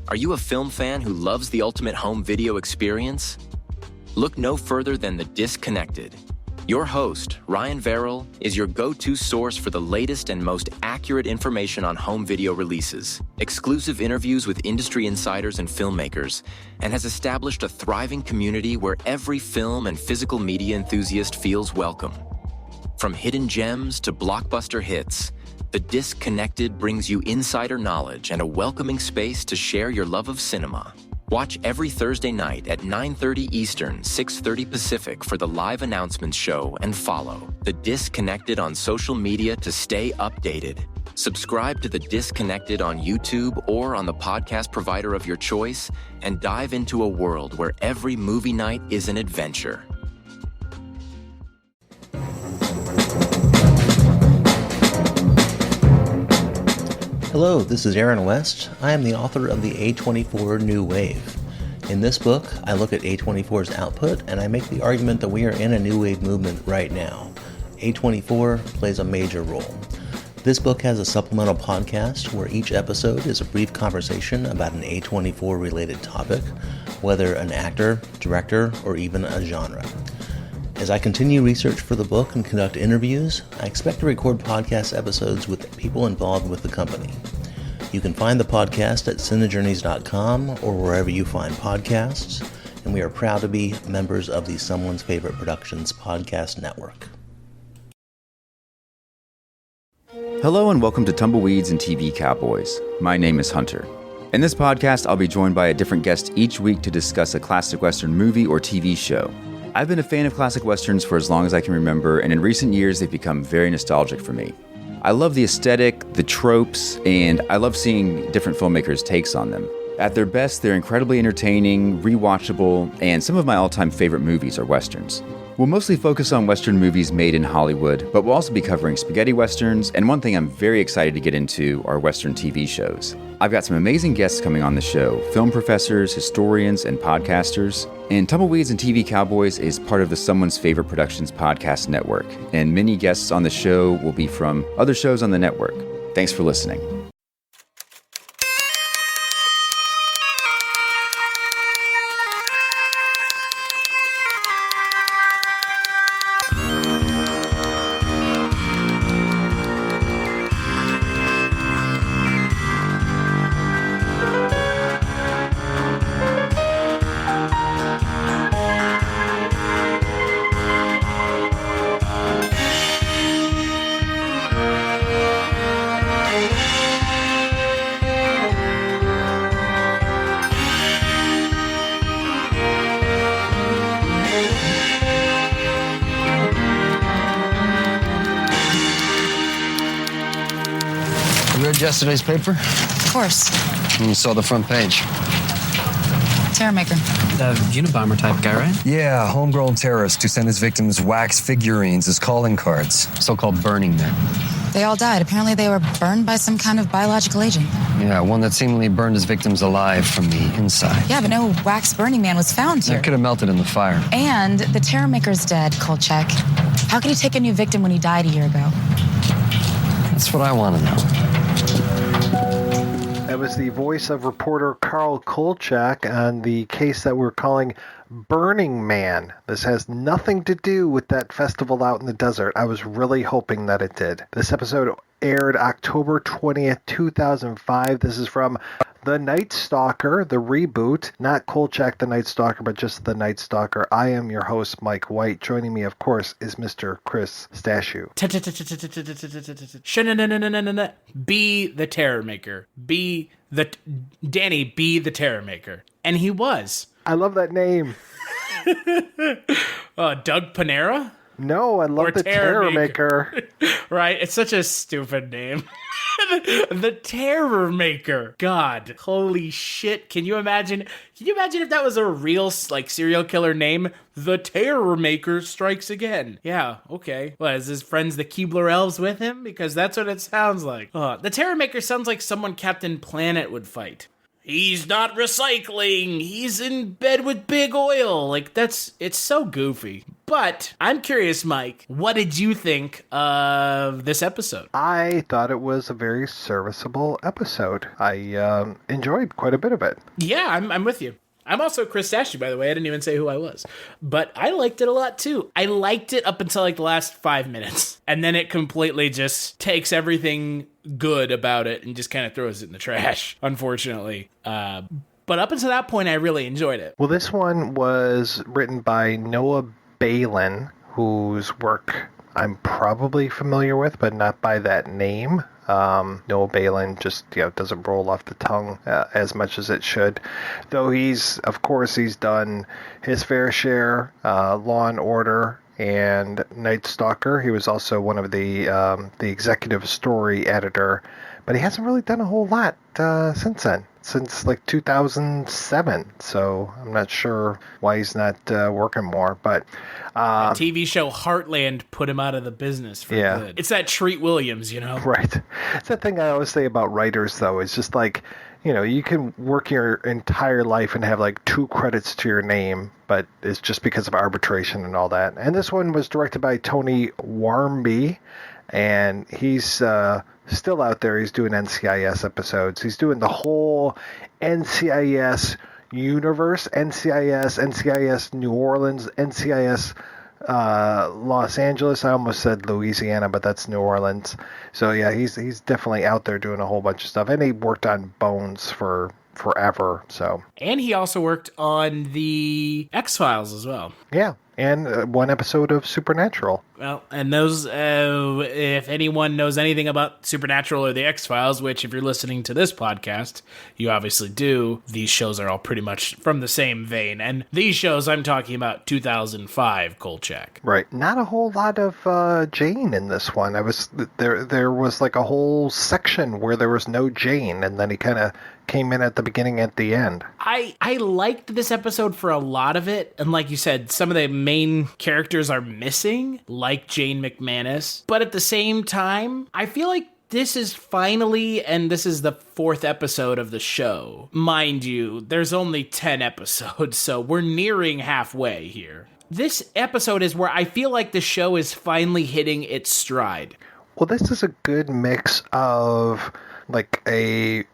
Are you a film fan who loves the ultimate home video experience? Look no further than The Disconnected. Your host, Ryan Verrill, is your go-to source for the latest and most accurate information on home video releases, exclusive interviews with industry insiders and filmmakers, and has established a thriving community where every film and physical media enthusiast feels welcome. From hidden gems to blockbuster hits, The Disconnected brings you insider knowledge and a welcoming space to share your love of cinema. Watch every Thursday night at 9:30 Eastern, 6:30 Pacific for the live announcements show and follow The Disconnected on social media to stay updated. Subscribe to The Disconnected on YouTube or on the podcast provider of your choice and dive into a world where every movie night is an adventure. Hello, this is Aaron West. I am the author of the A24 New Wave. In this book, I look at A24's output and I make the argument that we are in a new wave movement right now. A24 plays a major role. This book has a supplemental podcast where each episode is a brief conversation about an A24 related topic, whether an actor, director, or even a genre. As I continue research for the book and conduct interviews, I expect to record podcast episodes with people involved with the company. You can find the podcast at cinejourneys.com or wherever you find podcasts, and we are proud to be members of the Someone's Favorite Productions podcast network. Hello and welcome to Tumbleweeds and TV Cowboys. My name is Hunter. In this podcast, I'll be joined by a different guest each week to discuss a classic Western movie or TV show. I've been a fan of classic Westerns for as long as I can remember, and in recent years, they've become very nostalgic for me. I love the aesthetic, the tropes, and I love seeing different filmmakers' takes on them. At their best, they're incredibly entertaining, rewatchable, and some of my all-time favorite movies are Westerns. We'll mostly focus on Western movies made in Hollywood, but we'll also be covering spaghetti Westerns, and one thing I'm very excited to get into are Western TV shows. I've got some amazing guests coming on the show, film professors, historians, and podcasters. And Tumbleweeds and TV Cowboys is part of the Someone's Favorite Productions podcast network, and many guests on the show will be from other shows on the network. Thanks for listening. Yesterday's paper? Of course. You saw the front page. Terrormaker. The Unabomber type guy, right? Yeah, homegrown terrorist who sent his victims wax figurines as calling cards. So-called Burning Man. They all died. Apparently they were burned by some kind of biological agent. Yeah, one that seemingly burned his victims alive from the inside. Yeah, but no wax Burning Man was found here. It could have melted in the fire. And the Terrormaker's dead, Kolchak. How can you take a new victim when he died a year ago? That's what I want to know. That was the voice of reporter Carl Kolchak on the case that we're calling Burning Man. This has nothing to do with that festival out in the desert. I was really hoping that it did. This episode aired October 20th, 2005. This is from The Night Stalker, the reboot. Not Kolchak the Night Stalker, but just The Night Stalker. I am your host, Mike White. Joining me, of course, is Mr. Chris Stashew. Be the Terrormaker. Danny, be the Terrormaker. And he was. I love that name. Doug Panera? No, I love the Terrormaker. Right? It's such a stupid name. The Terrormaker. God, holy shit. Can you imagine if that was a real, serial killer name? The Terrormaker strikes again. Yeah, okay. What, is his friends the Keebler Elves with him? Because that's what it sounds like. The Terrormaker sounds like someone Captain Planet would fight. He's not recycling. He's in bed with Big Oil. It's so goofy. But I'm curious, Mike, what did you think of this episode? I thought it was a very serviceable episode. I enjoyed quite a bit of it. Yeah, I'm with you. I'm also Chris Stashy, by the way. I didn't even say who I was. But I liked it a lot, too. I liked it up until, like, the last 5 minutes. And then it completely just takes everything good about it and just kind of throws it in the trash, unfortunately. But up until that point, I really enjoyed it. Well, this one was written by Noah Balin, whose work I'm probably familiar with, but not by that name. Noah Balin just doesn't roll off the tongue as much as it should, though he's done his fair share. Law and Order and Night Stalker. He was also one of the executive story editor, but he hasn't really done a whole lot since then. Since like 2007, so I'm not sure why he's not working more. But the TV show Heartland put him out of the business for good. It's that Treat Williams, Right. It's that thing I always say about writers, though. It's just like, you can work your entire life and have like 2 credits to your name, but it's just because of arbitration and all that. And this one was directed by Tony Warmby, and he's still out there. He's doing NCIS episodes. He's doing the whole NCIS universe, NCIS New Orleans, NCIS Los Angeles. I almost said Louisiana, but that's New Orleans. So yeah, he's definitely out there doing a whole bunch of stuff. And he worked on Bones for forever. So, and he also worked on the X-Files as well. Yeah. And 1 episode of Supernatural. Well, and those, if anyone knows anything about Supernatural or the X-Files, which if you're listening to this podcast, you obviously do, these shows are all pretty much from the same vein. And these shows, I'm talking about 2005 Kolchak. Right. Not a whole lot of Jane in this one. There was like a whole section where there was no Jane, and then he kind of came in at the beginning, at the end. I liked this episode for a lot of it, and like you said, some of the main characters are missing, like Jane McManus, but at the same time, I feel like this is finally, and this is the 4th episode of the show. Mind you, there's only 10 episodes, so we're nearing halfway here. This episode is where I feel like the show is finally hitting its stride. Well, this is a good mix of like a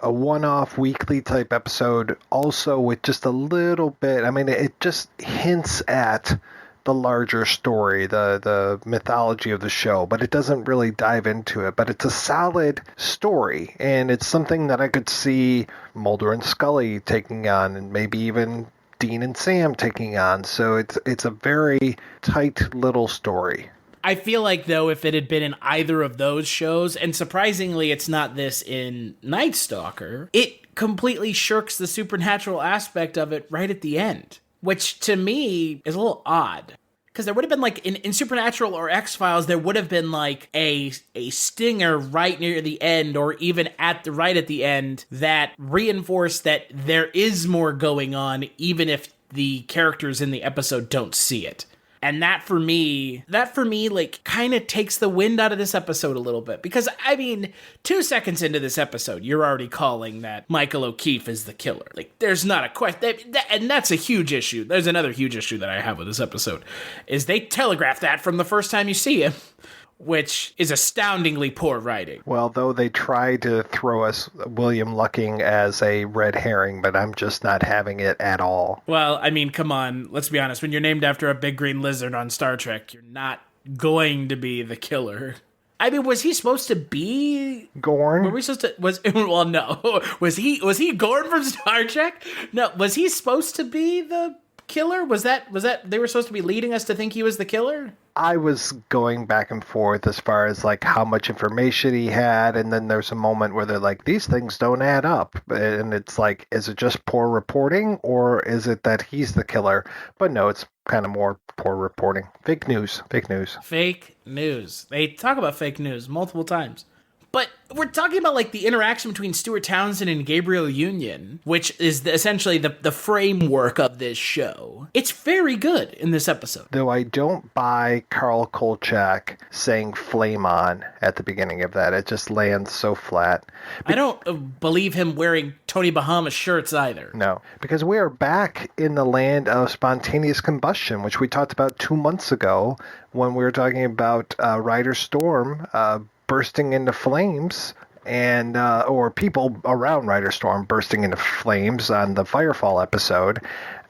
one-off weekly type episode, also with just a little bit, it just hints at the larger story, the mythology of the show, but it doesn't really dive into it. But it's a solid story, and it's something that I could see Mulder and Scully taking on, and maybe even Dean and Sam taking on. So it's a very tight little story. I feel like, though, if it had been in either of those shows, and surprisingly it's not this in Night Stalker, it completely shirks the supernatural aspect of it right at the end, which to me is a little odd. Because there would have been, like, in Supernatural or X-Files, there would have been, like, a stinger right near the end, or even right at the end, that reinforced that there is more going on, even if the characters in the episode don't see it. And that for me, like, kind of takes the wind out of this episode a little bit. Because, 2 seconds into this episode, you're already calling that Michael O'Keefe is the killer. Like, there's not a question. And that's a huge issue. There's another huge issue that I have with this episode, is they telegraph that from the first time you see him, which is astoundingly poor writing. Well, though they try to throw us William Lucking as a red herring, but I'm just not having it at all. Well, come on, let's be honest. When you're named after a big green lizard on Star Trek, you're not going to be the killer. Was he supposed to be Gorn? Were we supposed to? Well, no. Was he Gorn from Star Trek? No. Was he supposed to be the killer? Was that they were supposed to be leading us to think he was the killer? I was going back and forth as far as like how much information he had, and then there's a moment where they're like, these things don't add up, and it's like, is it just poor reporting, or is it that he's the killer? But no, it's kind of more poor reporting. Fake news. They talk about fake news multiple times. But we're talking about like the interaction between Stuart Townsend and Gabriel Union, which is essentially the framework of this show. It's very good in this episode. Though I don't buy Carl Kolchak saying flame on at the beginning of that. It just lands so flat. I don't believe him wearing Tony Bahama shirts either. No, because we are back in the land of spontaneous combustion, which we talked about 2 months ago when we were talking about Ryder Storm bursting into flames, and or people around Ryder Storm bursting into flames on the Firefall episode.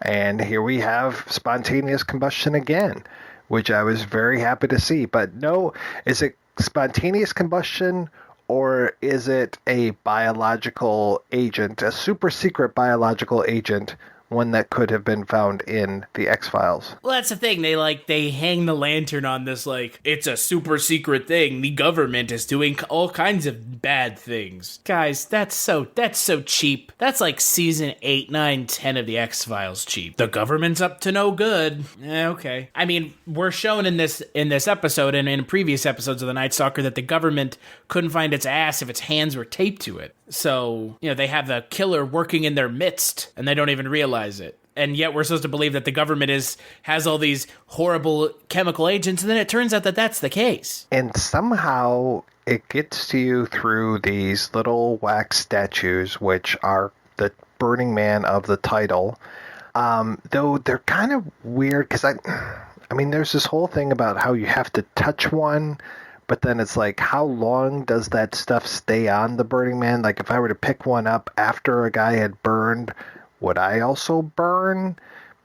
And here we have spontaneous combustion again, which I was very happy to see. But no, is it spontaneous combustion, or is it a biological agent, a super secret biological agent, one that could have been found in the X-Files? Well, that's the thing. They hang the lantern on this, like, it's a super secret thing. The government is doing all kinds of bad things. Guys, that's so cheap. That's like season 8, 9, 10 of the X-Files cheap. The government's up to no good. Okay. I mean, we're shown in this episode and in previous episodes of The Night Stalker that the government couldn't find its ass if its hands were taped to it. So, they have the killer working in their midst, and they don't even realize it. And yet we're supposed to believe that the government has all these horrible chemical agents, and then it turns out that that's the case. And somehow it gets to you through these little wax statues, which are the Burning Man of the title. Though they're kind of weird, because I mean, there's this whole thing about how you have to touch one, but then it's like, how long does that stuff stay on the Burning Man? Like, if I were to pick one up after a guy had burned, would I also burn?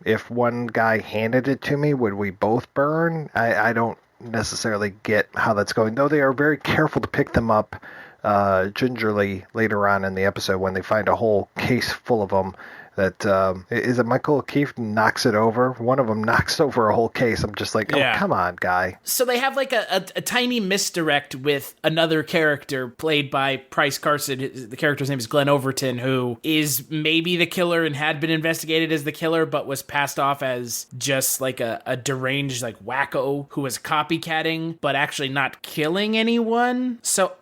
If one guy handed it to me, would we both burn? I don't necessarily get how that's going, though they are very careful to pick them up gingerly later on in the episode when they find a whole case full of them. That is it Michael O'Keefe knocks it over. One of them knocks over a whole case. I'm just like, oh, come on, guy. So they have like a tiny misdirect with another character played by Price Carson. The character's name is Glenn Overton, who is maybe the killer and had been investigated as the killer, but was passed off as just like a deranged like wacko who was copycatting, but actually not killing anyone. So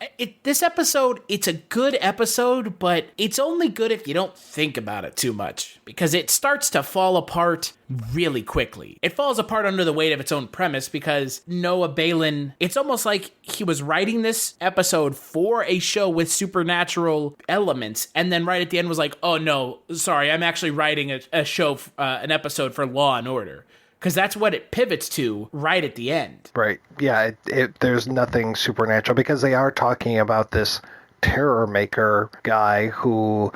this episode, it's a good episode, but it's only good if you don't think about it too much. Because it starts to fall apart really quickly. It falls apart under the weight of its own premise because Noah Balin, it's almost like he was writing this episode for a show with supernatural elements, and then right at the end was like, oh no, sorry, I'm actually writing a show, an episode for Law and Order. Because that's what it pivots to right at the end. Right. Yeah, there's nothing supernatural because they are talking about this terror maker guy who...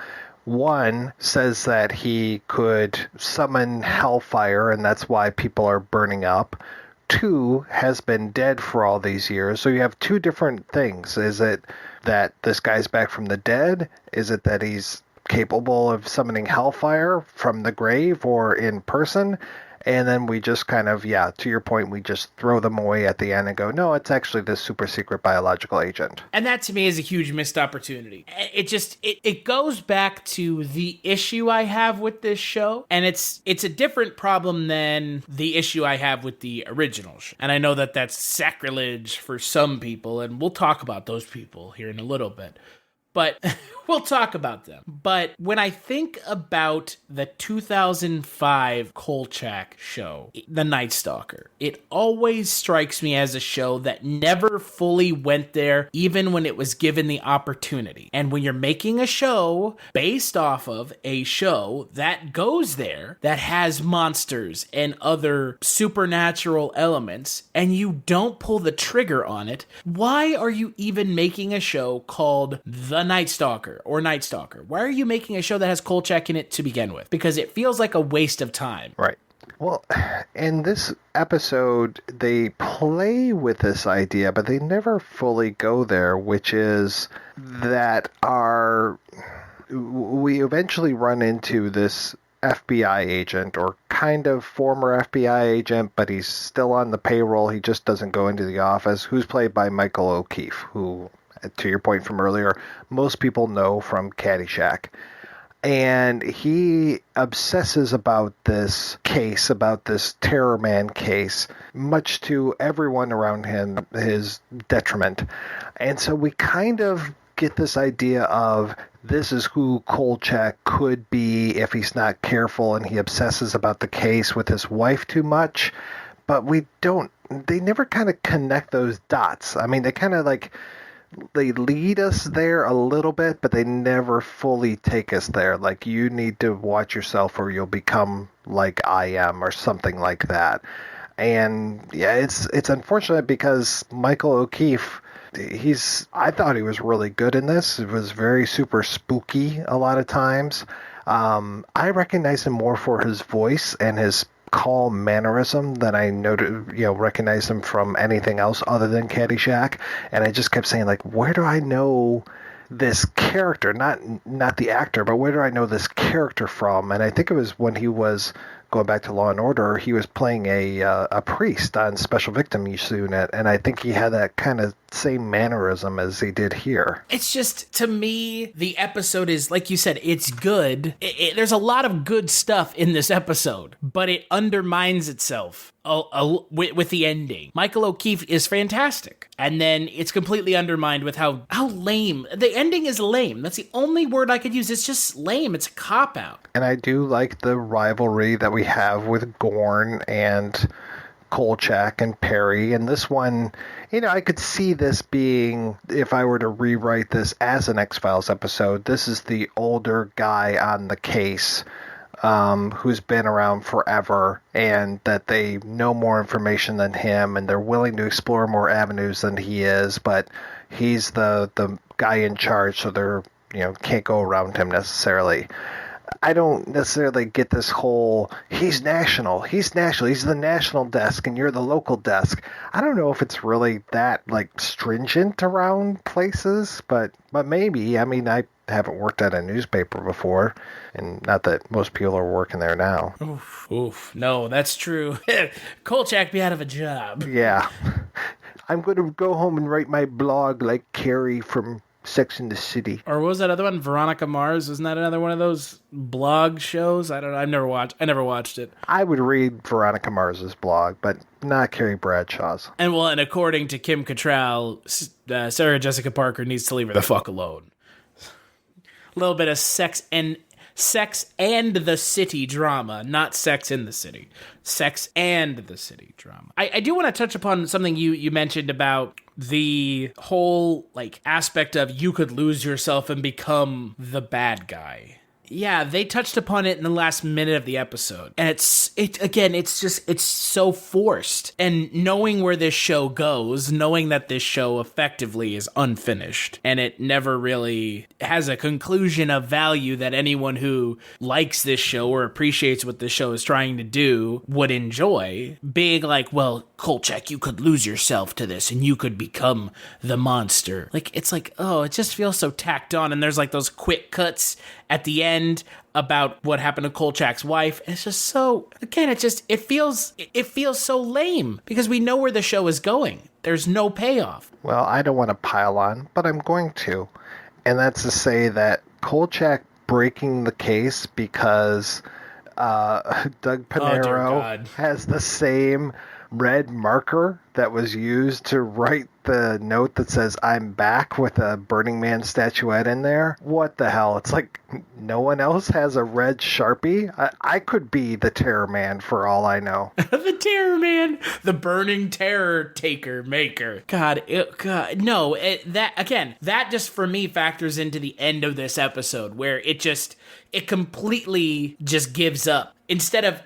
One says that he could summon hellfire, and that's why people are burning up. Two, has been dead for all these years. So you have two different things. Is it that this guy's back from the dead? Is it that he's capable of summoning hellfire from the grave or in person? And then we just kind of, to your point, we just throw them away at the end and go, no, it's actually this super secret biological agent. And that to me is a huge missed opportunity. It goes back to the issue I have with this show. And it's a different problem than the issue I have with the original show. And I know that that's sacrilege for some people, and we'll talk about those people here in a little bit. But we'll talk about them. But when I think about the 2005 Kolchak show, The Night Stalker, it always strikes me as a show that never fully went there, even when it was given the opportunity. And when you're making a show based off of a show that goes there, that has monsters and other supernatural elements, and you don't pull the trigger on it, why are you even making a show called The Night Stalker or Night Stalker? Why are you making a show that has Kolchak in it to begin with? Because it feels like a waste of time. Right. Well, in this episode, they play with this idea, but they never fully go there, which is that we eventually run into this FBI agent, or kind of former FBI agent, but he's still on the payroll. He just doesn't go into the office, who's played by Michael O'Keefe, who, to your point from earlier, most people know from Caddyshack. And he obsesses about this case, about this Terror Man case, much to everyone around him, his detriment. And so we kind of get this idea of this is who Kolchak could be if he's not careful and he obsesses about the case with his wife too much. But they never kind of connect those dots. I mean, they lead us there a little bit, but they never fully take us there. Like, you need to watch yourself or you'll become like I am or something like that. And yeah, it's unfortunate because Michael O'Keefe, I thought he was really good in this. It was very super spooky a lot of times. I recognize him more for his voice and his calm mannerism than I recognize him from anything else other than Caddyshack. And I just kept saying, like, where do I know this character? Not the actor, but where do I know this character from? And I think it was when he was going back to Law and Order, he was playing a priest on Special Victims Unit, and I think he had that kind of same mannerism as he did here. It's just, to me, the episode is, like you said, it's good. There's a lot of good stuff in this episode, but it undermines itself with the ending. Michael O'Keefe is fantastic, and then it's completely undermined with how lame. The ending is lame. That's the only word I could use. It's just lame. It's a cop-out. And I do like the rivalry that we have with Gorn and Kolchak and Perry. And this one, I could see this being, if I were to rewrite this as an X-Files episode, this is the older guy on the case who's been around forever, and that they know more information than him, and they're willing to explore more avenues than he is, but he's the guy in charge, so they're can't go around him necessarily. I don't necessarily get this whole he's national, he's the national desk and you're the local desk. I don't know if it's really that stringent around places, but maybe. I mean, I haven't worked at a newspaper before, and not that most people are working there now. Oof. No, that's true. Kolchak be out of a job. Yeah. I'm going to go home and write my blog like Carrie from Sex and the City. Or what was that other one? Veronica Mars? Isn't that another one of those blog shows? I don't know. I never watched it. I would read Veronica Mars's blog, but not Carrie Bradshaw's. And according to Kim Cattrall, Sarah Jessica Parker needs to leave her the fuck alone. A little bit of Sex and the City drama, not Sex in the City. Sex and the City drama. I do want to touch upon something you mentioned about the whole aspect of you could lose yourself and become the bad guy. Yeah, they touched upon it in the last minute of the episode. And it's so forced. And knowing where this show goes, knowing that this show effectively is unfinished, and it never really has a conclusion of value that anyone who likes this show or appreciates what this show is trying to do would enjoy, being like, well, Kolchak, you could lose yourself to this and you could become the monster. It just feels so tacked on, and there's those quick cuts at the end about what happened to Kolchak's wife. And it's just so, again, it feels so lame because we know where the show is going. There's no payoff. Well, I don't want to pile on, but I'm going to. And that's to say that Kolchak breaking the case because Doug Panero has the same red marker that was used to write the note that says I'm back with a Burning Man statuette in there. What the hell? It's like no one else has a red Sharpie. I could be the Terror Man for all I know. The Terror Man, the Burning Terror Taker Maker. God, no. That just for me factors into the end of this episode where it completely just gives up. Instead of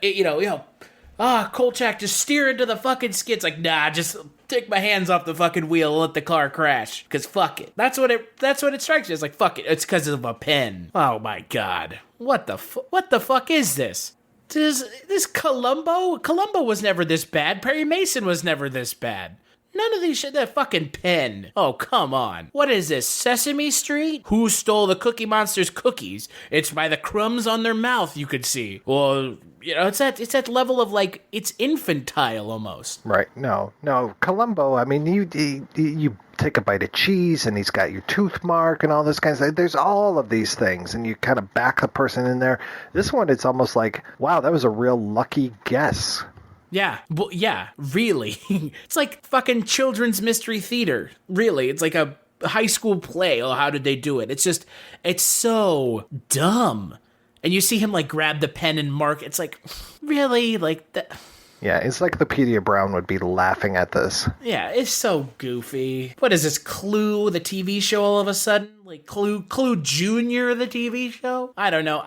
Kolchak, just steer into the fucking skids. Just take my hands off the fucking wheel and let the car crash. Cause fuck it. That's what it strikes you as. Fuck it. It's cause of a pen. Oh my god. What the fuck is this? This Columbo? Columbo was never this bad. Perry Mason was never this bad. None of these shit, that fucking pen. Oh, come on. What is this, Sesame Street? Who stole the Cookie Monster's cookies? It's by the crumbs on their mouth, you could see. Well, it's that level of it's infantile almost. Right. No. Columbo, I mean, you take a bite of cheese and he's got your tooth mark and all this kind of stuff. There's all of these things, and you kind of back the person in there. This one, it's almost like, wow, that was a real lucky guess. Yeah, well, yeah, really. It's like fucking children's mystery theater. Really, it's like a high school play. Oh, how did they do it? It's so dumb. And you see him like grab the pen and mark. It's like, really? Like that. Yeah, it's like the Pedia Brown would be laughing at this. Yeah, it's so goofy. What is this, Clue, the TV show all of a sudden? Like Clue Junior, the TV show? I don't know.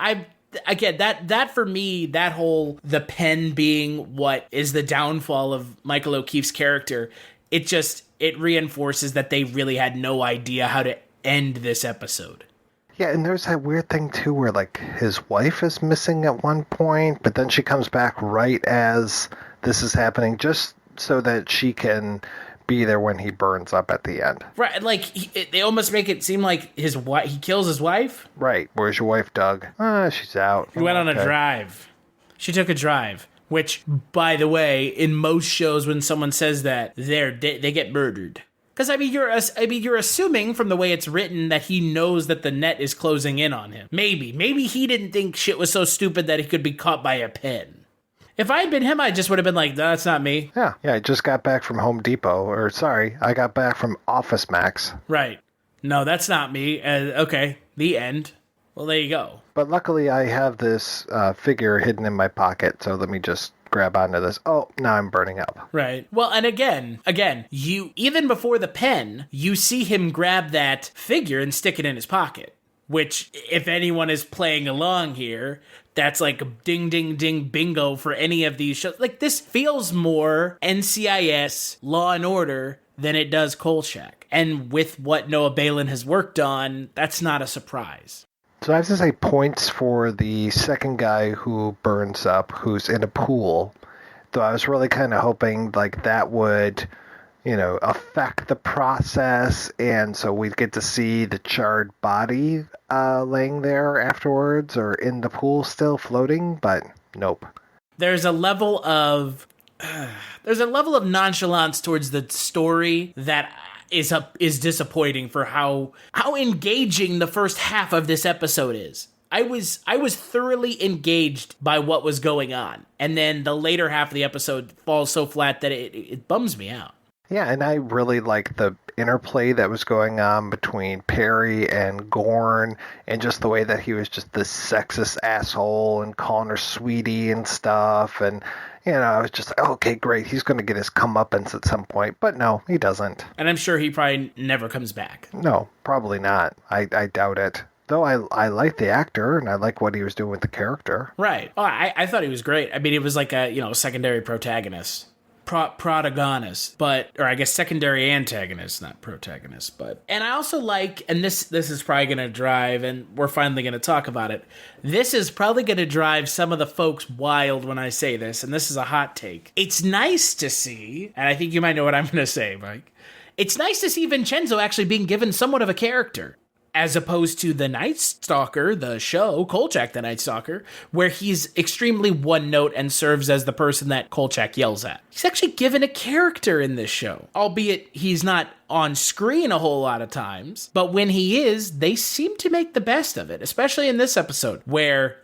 Again, that for me, that whole, the pen being what is the downfall of Michael O'Keefe's character, it reinforces that they really had no idea how to end this episode. Yeah, and there's that weird thing, too, where, like, his wife is missing at one point, but then she comes back right as this is happening, just so that she can be there when he burns up at the end. Right, like, they almost make it seem like he kills his wife? Right, where's your wife, Doug? She's out. He went on a drive. She took a drive, which, by the way, in most shows when someone says that, they get murdered. Because, I mean, you're assuming from the way it's written that he knows that the net is closing in on him. Maybe he didn't think shit was so stupid that he could be caught by a pen. If I had been him, I just would have been like, no, that's not me. Yeah, I just got back from Home Depot. I got back from Office Max. Right. No, that's not me. Okay, the end. Well, there you go. But luckily, I have this figure hidden in my pocket, so let me just grab onto this. Oh, now I'm burning up. Right. Well, and again, you, even before the pen, you see him grab that figure and stick it in his pocket, which, if anyone is playing along here, that's like ding, ding, ding, bingo for any of these shows. Like, this feels more NCIS, Law and Order, than it does Kolchak. And with what Noah Balin has worked on, that's not a surprise. So I have to say points for the second guy who burns up, who's in a pool. Though I was really kind of hoping like that would, affect the process, and so we'd get to see the charred body laying there afterwards, or in the pool still floating. But nope. There's a level of nonchalance towards the story that is disappointing for how engaging the first half of this episode is. I was thoroughly engaged by what was going on, and then the later half of the episode falls so flat that it bums me out. Yeah, and I really like the interplay that was going on between Perry and Gorn, and just the way that he was just this sexist asshole and calling her sweetie and stuff, and I was just like, okay, great, he's going to get his comeuppance at some point. But no, he doesn't. And I'm sure he probably never comes back. No, probably not. I doubt it. Though I like the actor, and I like what he was doing with the character. Right. Oh, I thought he was great. I mean, it was like a, secondary protagonist. Protagonist, or I guess secondary antagonist, not protagonist, and I also like, and this is probably going to drive, and we're finally going to talk about it, this is probably going to drive some of the folks wild when I say this, and this is a hot take. It's nice to see, and I think you might know what I'm going to say, Mike, it's nice to see Vincenzo actually being given somewhat of a character, as opposed to the Night Stalker, the show, Kolchak the Night Stalker, where he's extremely one-note and serves as the person that Kolchak yells at. He's actually given a character in this show, albeit he's not on screen a whole lot of times, but when he is, they seem to make the best of it, especially in this episode, where,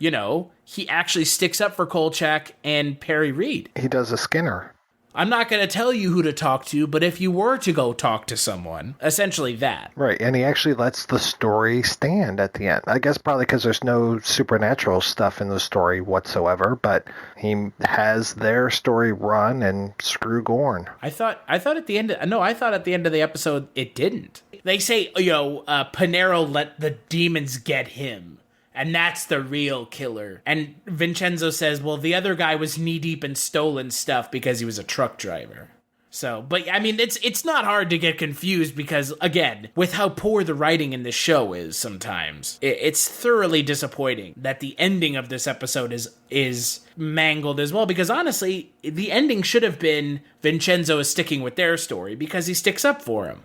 he actually sticks up for Kolchak and Perry Reed. He does a Skinner. I'm not going to tell you who to talk to, but if you were to go talk to someone, essentially that. Right, and he actually lets the story stand at the end. I guess probably because there's no supernatural stuff in the story whatsoever, but he has their story run and screw Gorn. I thought at the end of the episode it didn't. They say, Panero let the demons get him. And that's the real killer. And Vincenzo says, well, the other guy was knee-deep in stolen stuff because he was a truck driver. So, but I mean, it's not hard to get confused because, again, with how poor the writing in this show is sometimes, it's thoroughly disappointing that the ending of this episode is mangled as well. Because honestly, the ending should have been Vincenzo is sticking with their story because he sticks up for him.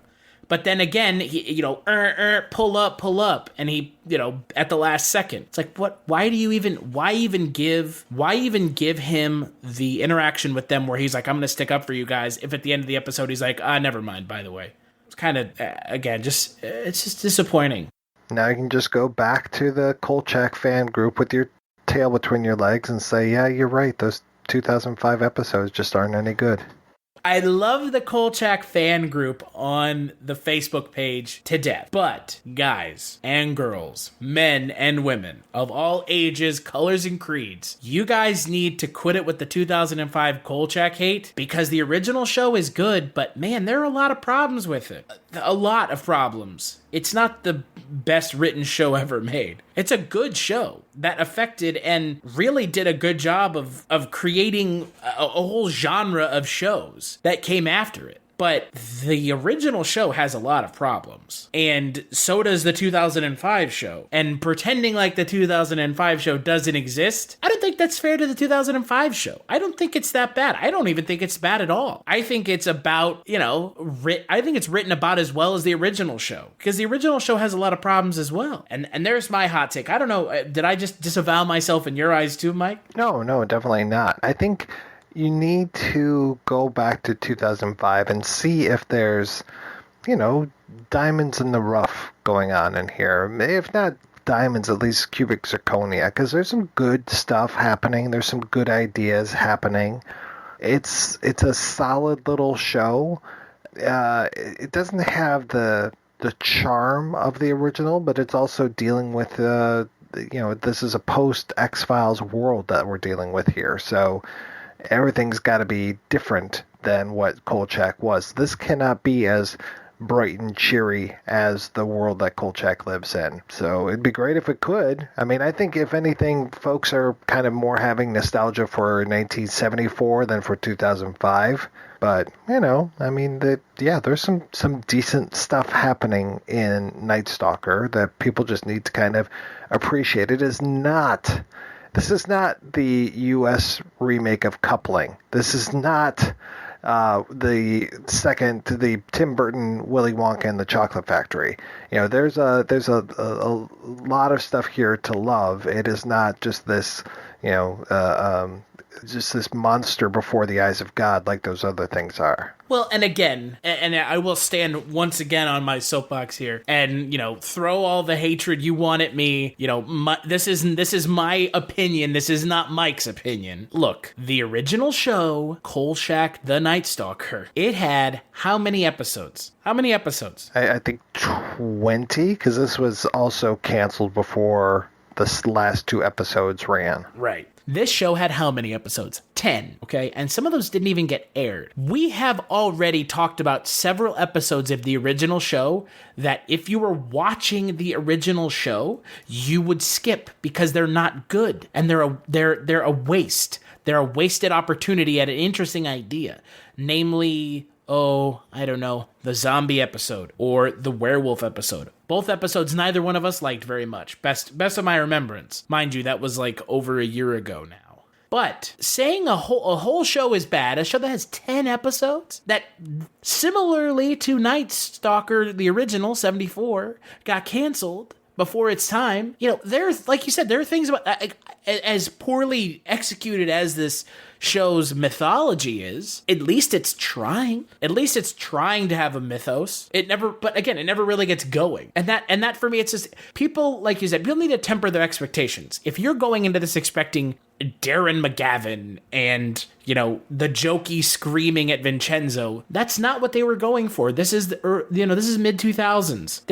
But then again, he, pull up, and he, at the last second, it's like, what? Why even give him the interaction with them where he's like, I'm gonna stick up for you guys, if at the end of the episode he's like, never mind, by the way. kind of, again, it's just disappointing. Now you can just go back to the Kolchak fan group with your tail between your legs and say, yeah, you're right. Those 2005 episodes just aren't any good. I love the Kolchak fan group on the Facebook page to death. But guys and girls, men and women of all ages, colors, and creeds, you guys need to quit it with the 2005 Kolchak hate, because the original show is good, but man, there are a lot of problems with it. A lot of problems. It's not the best written show ever made. It's a good show that affected and really did a good job of creating a whole genre of shows that came after it. But the original show has a lot of problems. And so does the 2005 show. And pretending like the 2005 show doesn't exist, I don't think that's fair to the 2005 show. I don't think it's that bad. I don't even think it's bad at all. I think it's about, I think it's written about as well as the original show. Because the original show has a lot of problems as well. And there's my hot take. I don't know, did I just disavow myself in your eyes too, Mike? No, definitely not. I think you need to go back to 2005 and see if there's, diamonds in the rough going on in here. If not diamonds, at least cubic zirconia, because there's some good stuff happening. There's some good ideas happening. It's a solid little show. It doesn't have the charm of the original, but it's also dealing with this is a post X-Files world that we're dealing with here. So everything's got to be different than what Kolchak was. This cannot be as bright and cheery as the world that Kolchak lives in. So it'd be great if it could. I mean, I think if anything, folks are kind of more having nostalgia for 1974 than for 2005. But, there's some decent stuff happening in Night Stalker that people just need to kind of appreciate. This is not the U.S. remake of Coupling. This is not the Tim Burton Willy Wonka and the Chocolate Factory. There's a lot of stuff here to love. It is not just this, just this monster before the eyes of God like those other things are. Well, and again, and I will stand once again on my soapbox here and, throw all the hatred you want at me. This is my opinion. This is not Mike's opinion. Look, the original show, Kolchak the Night Stalker, it had how many episodes? I think 20, because this was also canceled before the last 2 episodes ran. Right. This show had how many episodes? 10, okay? And some of those didn't even get aired. We have already talked about several episodes of the original show that if you were watching the original show, you would skip because they're not good and they're a waste. They're a wasted opportunity at an interesting idea. Namely, the zombie episode or the werewolf episode. Both episodes, neither one of us liked very much. Best of my remembrance. Mind you, that was like over a year ago now. But saying a whole show is bad, a show that has 10 episodes, that similarly to Night Stalker, the original, 74, got canceled before its time. There's, like you said, there are things about, as poorly executed as this show's mythology is, at least it's trying. At least it's trying to have a mythos. It never really gets going. And that for me, it's just, people, like you said, people need to temper their expectations. If you're going into this expecting Darren McGavin and, the jokey screaming at Vincenzo, that's not what they were going for. This is this is mid 2000s.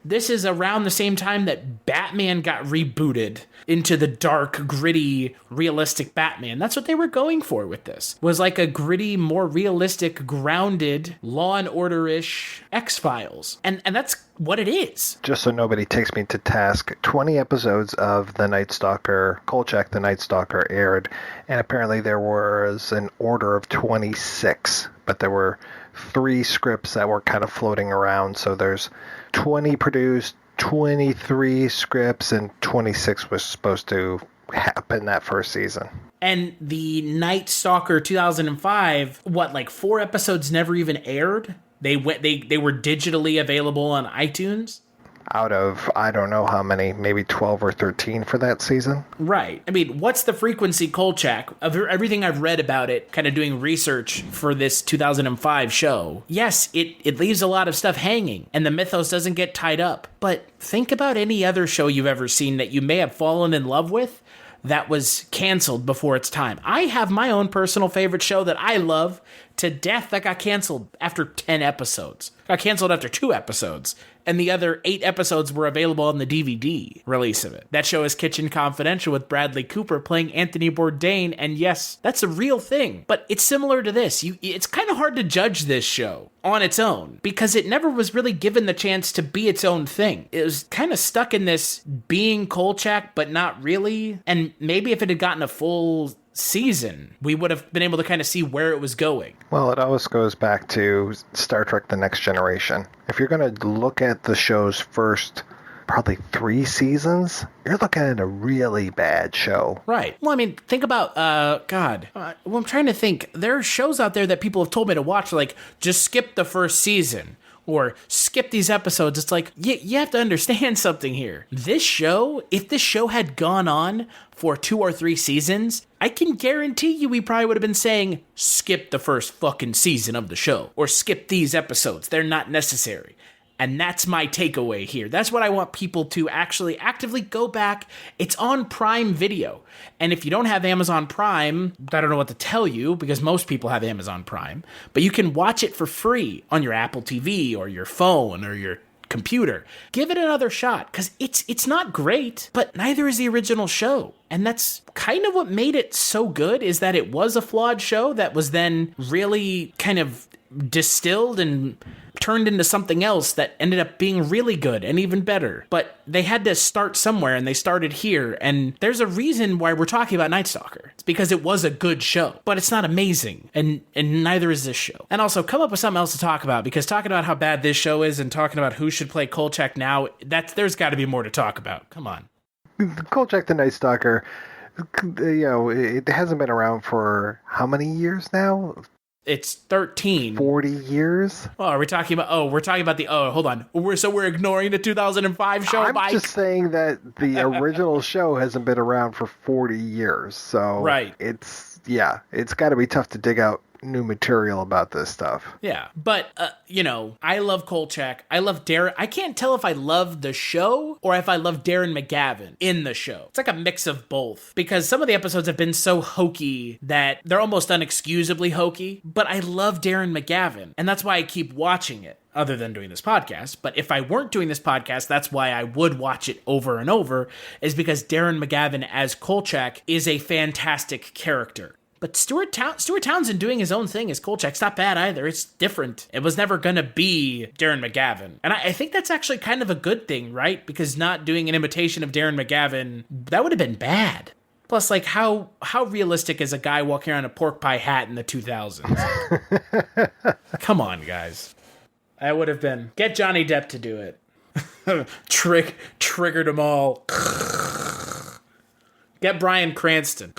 This is around the same time that Batman got rebooted into the dark, gritty, realistic Batman. That's what they were going for with this. Was like a gritty, more realistic, grounded, Law and Order-ish X-Files. And that's what it is. Just so nobody takes me to task, 20 episodes of The Night Stalker, Kolchak the Night Stalker aired, and apparently there was an order of 26, but there were 3 scripts that were kind of floating around, so there's 20 produced, 23 scripts, and 26 was supposed to happen that first season. And the Night Stalker 2005, 4 episodes never even aired? They were digitally available on iTunes? out of, I don't know how many, maybe 12 or 13 for that season. Right. I mean, what's the frequency, Kolchak? Of everything I've read about it, kind of doing research for this 2005 show, yes, it leaves a lot of stuff hanging, and the mythos doesn't get tied up. But think about any other show you've ever seen that you may have fallen in love with that was canceled before its time. I have my own personal favorite show that I love to death that got canceled after 10 episodes. Got canceled after 2 episodes. And the other 8 episodes were available on the DVD release of it. That show is Kitchen Confidential with Bradley Cooper playing Anthony Bourdain. And yes, that's a real thing. But it's similar to this. It's kind of hard to judge this show on its own because it never was really given the chance to be its own thing. It was kind of stuck in this being Kolchak, but not really. And maybe if it had gotten a full season, we would have been able to kind of see where it was going. Well, it always goes back to Star Trek The Next Generation. If you're going to look at the show's first probably 3 seasons, you're looking at a really bad show. Right. Well, I mean, think about, well, I'm trying to think. There are shows out there that people have told me to watch, like, just skip the first season. Or skip these episodes. It's like, you have to understand something here. This show, if this show had gone on for 2 or 3 seasons, I can guarantee you we probably would have been saying, skip the first fucking season of the show. Or skip these episodes. They're not necessary. And that's my takeaway here. That's what I want people to actually actively go back. It's on Prime Video. And if you don't have Amazon Prime, I don't know what to tell you because most people have Amazon Prime. But you can watch it for free on your Apple TV or your phone or your computer. Give it another shot because it's not great, but neither is the original show. And that's kind of what made it so good, is that it was a flawed show that was then really kind of distilled and turned into something else that ended up being really good and even better. But they had to start somewhere, and they started here. And there's a reason why we're talking about Night Stalker. It's because it was a good show, but it's not amazing, and neither is this show. And also, come up with something else to talk about, because talking about how bad this show is and talking about who should play Kolchak now, there's got to be more to talk about. Come on. Kolchak the Night Stalker, it hasn't been around for how many years now? It's 13. 40 years? Oh, are we talking about... we're talking about hold on. We're ignoring the 2005 show, I'm Mike? just saying that the original show hasn't been around for 40 years. So right. It's got to be tough to dig out new material about this stuff. Yeah, but, I love Kolchak. I love Darren. I can't tell if I love the show or if I love Darren McGavin in the show. It's like a mix of both, because some of the episodes have been so hokey that they're almost unexcusably hokey, but I love Darren McGavin, and that's why I keep watching it, other than doing this podcast. But if I weren't doing this podcast, that's why I would watch it over and over, is because Darren McGavin as Kolchak is a fantastic character. But Stuart Townsend doing his own thing as Kolchak's not bad either. It's different. It was never going to be Darren McGavin. And I think that's actually kind of a good thing, right? Because not doing an imitation of Darren McGavin, that would have been bad. Plus, like, how realistic is a guy walking around in a pork pie hat in the 2000s? Come on, guys. I would have been. Get Johnny Depp to do it. Triggered them all. Get Bryan Cranston.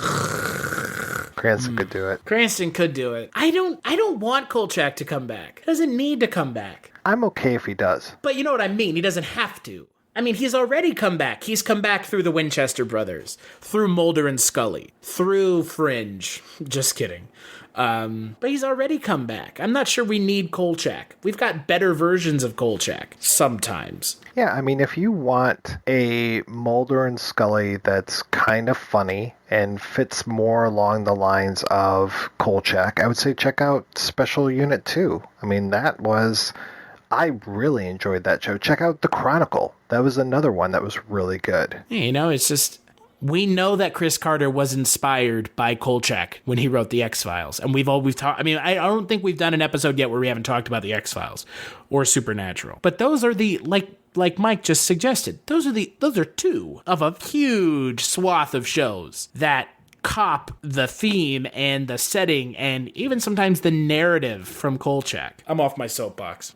Cranston could do it. Cranston could do it. I don't want Kolchak to come back. He doesn't need to come back. I'm okay if he does. But you know what I mean? He doesn't have to. I mean, he's already come back. He's come back through the Winchester brothers, through Mulder and Scully, through Fringe. Just kidding. But he's already come back. I'm not sure we need Kolchak. We've got better versions of Kolchak sometimes. Yeah, I mean, if you want a Mulder and Scully that's kind of funny and fits more along the lines of Kolchak, I would say check out Special Unit 2. I mean, I really enjoyed that show. Check out The Chronicle. That was another one that was really good. Yeah, it's just... We know that Chris Carter was inspired by Kolchak when he wrote the X-Files. And we've talked... I mean, I don't think we've done an episode yet where we haven't talked about the X-Files or Supernatural. But those are the... Like Mike just suggested, those are 2 of a huge swath of shows that cop the theme and the setting and even sometimes the narrative from Kolchak. I'm off my soapbox.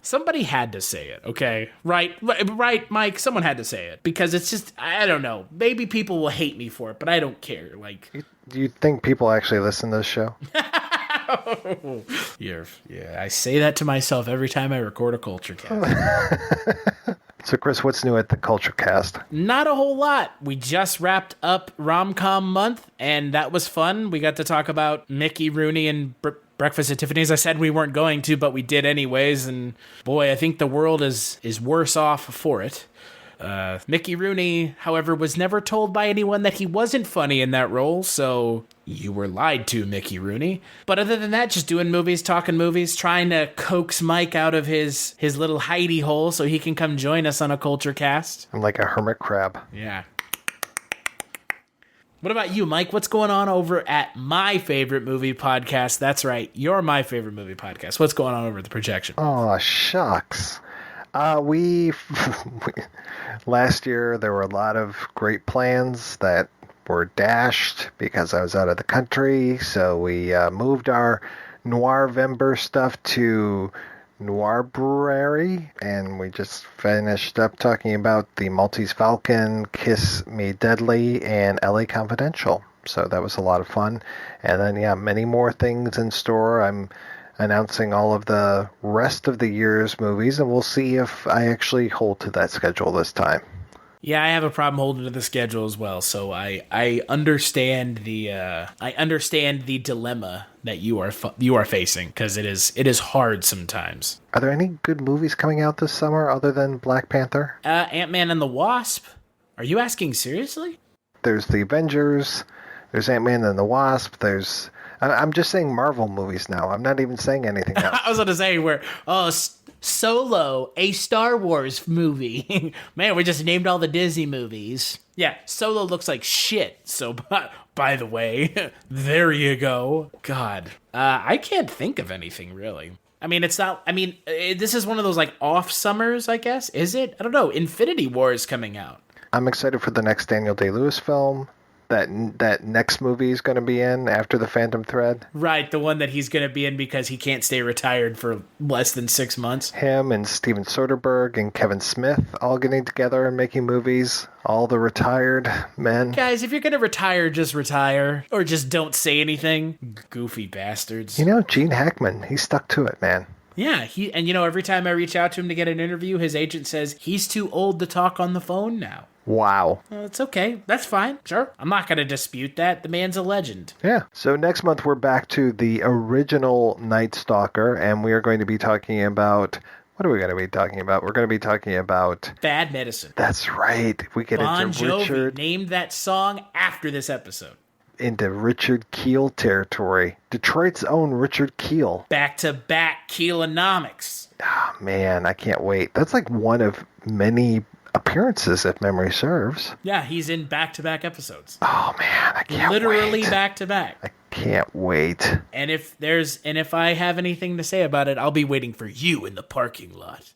Somebody had to say it, okay? Right, Mike? Someone had to say it, because it's just, I don't know. Maybe people will hate me for it, but I don't care. Like, do you think people actually listen to this show? Yeah, I say that to myself every time I record a Culture Cast. So, Chris, what's new at the Culture Cast? Not a whole lot. We just wrapped up Rom-Com Month, and that was fun. We got to talk about Mickey Rooney and Breakfast at Tiffany's. I said we weren't going to, but we did anyways, and boy, I think the world is worse off for it. Mickey Rooney, however, was never told by anyone that he wasn't funny in that role, so you were lied to, Mickey Rooney. But other than that, just doing movies, talking movies, trying to coax Mike out of his little hidey hole so he can come join us on a Culture Cast. I'm like a hermit crab. Yeah. What about you, Mike? What's going on over at My Favorite Movie Podcast? That's right, you're My Favorite Movie Podcast. What's going on over at The Projection? Oh, shucks. Last year there were a lot of great plans that were dashed because I was out of the country. So we moved our Noirvember stuff to Noirbrary, and we just finished up talking about The Maltese Falcon, Kiss Me Deadly, and LA Confidential. So that was a lot of fun. And then, many more things in store. I'm announcing all of the rest of the year's movies, and we'll see if I actually hold to that schedule this time. Yeah, I have a problem holding to the schedule as well, so I understand the dilemma that you are facing, because it is hard sometimes. Are there any good movies coming out this summer other than Black Panther? Ant-Man and the Wasp? Are you asking seriously? There's the Avengers. There's Ant-Man and the Wasp. I'm just saying Marvel movies now. I'm not even saying anything else. I was going to say Solo, a Star Wars movie. Man, we just named all the Disney movies. Yeah, Solo looks like shit. So, by the way, there you go. God, I can't think of anything really. I mean, this is one of those like off summers, I guess. Is it? I don't know. Infinity War is coming out. I'm excited for the next Daniel Day-Lewis film. That next movie is going to be in after The Phantom Thread. Right, the one that he's going to be in because he can't stay retired for less than 6 months. Him and Steven Soderbergh and Kevin Smith all getting together and making movies. All the retired men. Guys, if you're going to retire, just retire. Or just don't say anything. Goofy bastards. Gene Hackman, he stuck to it, man. Yeah, every time I reach out to him to get an interview, his agent says he's too old to talk on the phone now. Wow. Well, it's okay. That's fine. Sure. I'm not going to dispute that. The man's a legend. Yeah. So next month we're back to the original Night Stalker, and we are going to be talking about... What are we going to be talking about? We're going to be talking about... Bad Medicine. That's right. We get Bon into Jovi Richard... named that song after this episode. Into Richard Kiel territory. Detroit's own Richard Kiel. Back-to-back Keelonomics. Oh, man, I can't wait. That's like one of many appearances, if memory serves. Yeah, he's in back-to-back episodes. Oh, man, I can't Literally wait. back-to-back. I can't wait. And if I have anything to say about it, I'll be waiting for you in the parking lot.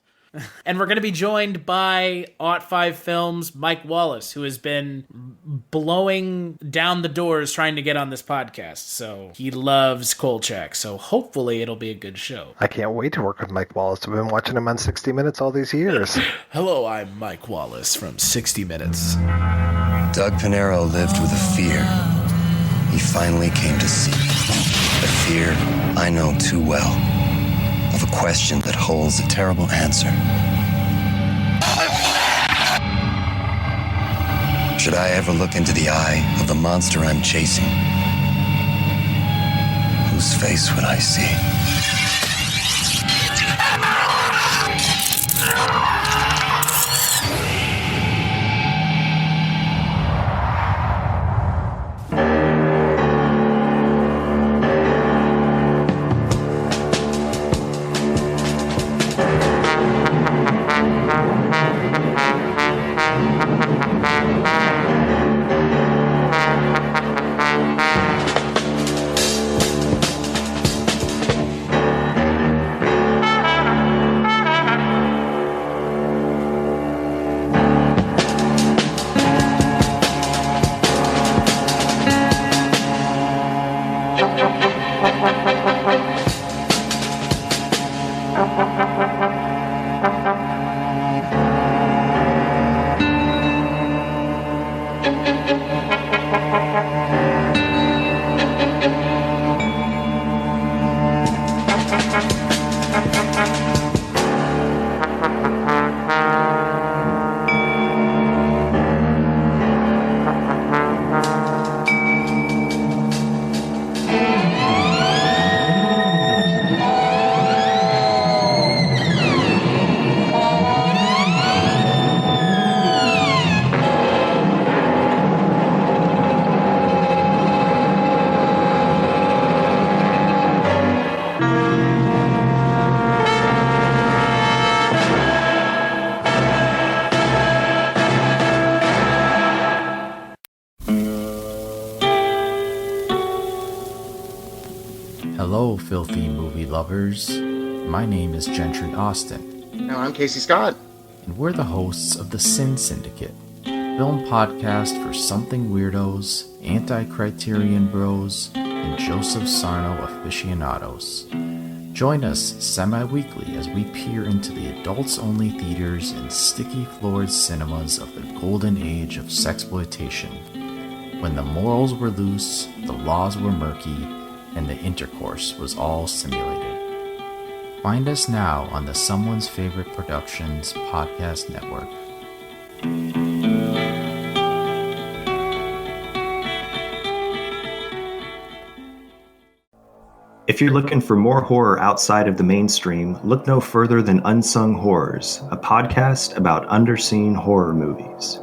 And we're going to be joined by Ot5 Films' Mike Wallace, who has been blowing down the doors trying to get on this podcast. So he loves Kolchak. So hopefully it'll be a good show. I can't wait to work with Mike Wallace. I've been watching him on 60 Minutes all these years. Hello, I'm Mike Wallace from 60 Minutes. Doug Pinero lived with a fear he finally came to see. A fear I know too well. Of a question that holds a terrible answer. Should I ever look into the eye of the monster I'm chasing? Whose face would I see? Hello, filthy movie lovers. My name is Gentry Austin. And I'm Casey Scott. And we're the hosts of The Sin Syndicate, film podcast for something weirdos, anti-criterion bros, and Joseph Sarno aficionados. Join us semi-weekly as we peer into the adults-only theaters and sticky-floored cinemas of the golden age of sexploitation, when the morals were loose, the laws were murky, and the intercourse was all simulated. Find us now on the Someone's Favorite Productions podcast network. If you're looking for more horror outside of the mainstream, look no further than Unsung Horrors, a podcast about underseen horror movies.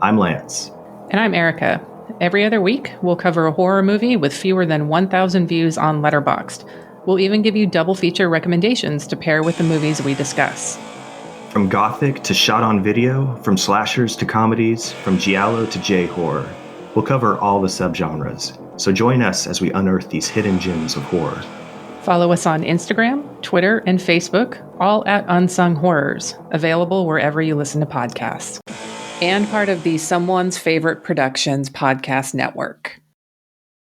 I'm Lance. And I'm Erica. Every other week, we'll cover a horror movie with fewer than 1,000 views on Letterboxd. We'll even give you double feature recommendations to pair with the movies we discuss. From gothic to shot on video, from slashers to comedies, from giallo to J-horror, we'll cover all the subgenres. So join us as we unearth these hidden gems of horror. Follow us on Instagram, Twitter, and Facebook, all at Unsung Horrors, available wherever you listen to podcasts. And part of the Someone's Favorite Productions podcast network.